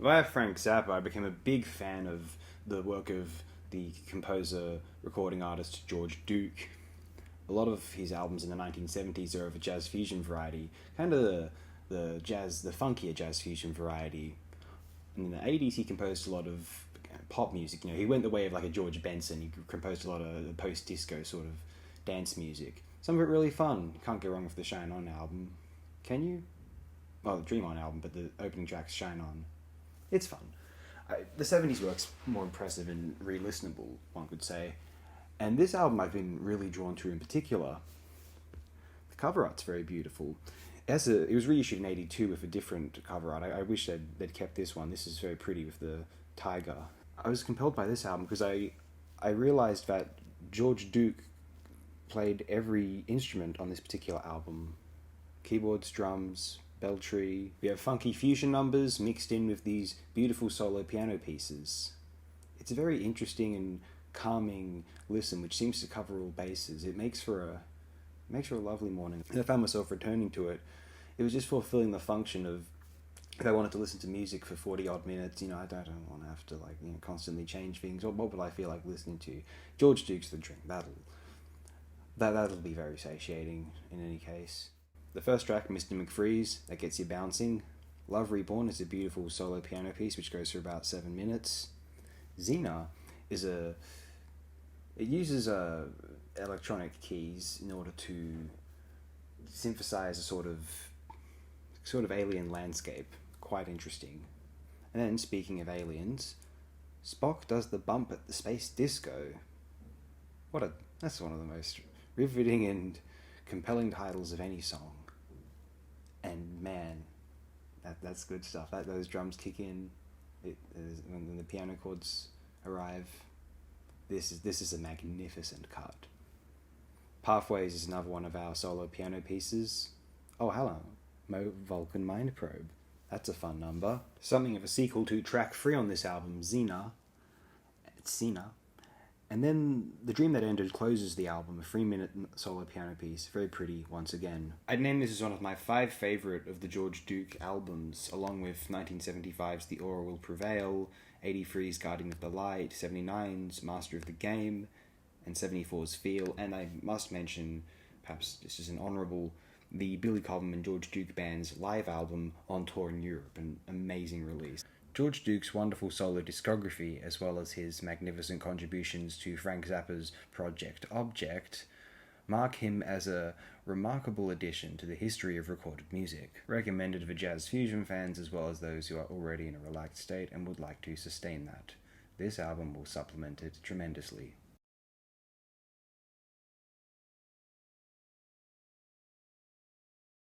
Via Frank Zappa, I became a big fan of the work of the composer, recording artist George Duke. A lot of his albums in the 1970s are of a jazz fusion variety, kind of the funkier jazz fusion variety. And in the 80s, he composed a lot of pop music. He went the way of like a George Benson. He composed a lot of post-disco sort of dance music. Some of it really fun. Can't go wrong with the Shine On album. Can you? Well, the Dream On album, but the opening track's Shine On. It's fun. The 70s work's more impressive and re-listenable, one could say. And this album I've been really drawn to in particular. The cover art's very beautiful. It was reissued in 82 with a different cover art. I wish they'd kept this one. This is very pretty with the tiger. I was compelled by this album because I realised that George Duke played every instrument on this particular album. Keyboards, drums, beltry. We have funky fusion numbers mixed in with these beautiful solo piano pieces. It's a very interesting and calming listen, which seems to cover all bases. It makes for a lovely morning. And I found myself returning to it. It was just fulfilling the function of, if I wanted to listen to music for 40 odd minutes, I don't want to have to constantly change things. What would I feel like listening to? George Duke's the dream. That'll be very satiating in any case. The first track, Mr. McFreeze, that gets you bouncing. Love Reborn is a beautiful solo piano piece which goes for about 7 minutes. Tzina it uses electronic keys in order to synthesize a sort of alien landscape. Quite interesting. And then, speaking of aliens, Spock does the bump at the space disco. That's one of the most riveting and compelling titles of any song. And man, that's good stuff. Those drums kick in when the piano chords arrive. This is a magnificent cut. Pathways is another one of our solo piano pieces. Oh, hello. Vulcun Mind Probe. That's a fun number. Something of a sequel to track 3 on this album, Tzina. And then The Dream That Ended closes the album, a 3-minute solo piano piece. Very pretty, once again. I'd name this as one of my 5 favourite of the George Duke albums, along with 1975's The Aura Will Prevail, 83's Guardian of the Light, 79's Master of the Game, and 74's Feel. And I must mention, perhaps this is an honourable, the Billy Cobham and George Duke Band's live album On Tour in Europe, an amazing release. George Duke's wonderful solo discography, as well as his magnificent contributions to Frank Zappa's Project Object, mark him as a remarkable addition to the history of recorded music, recommended for jazz fusion fans as well as those who are already in a relaxed state and would like to sustain that. This album will supplement it tremendously.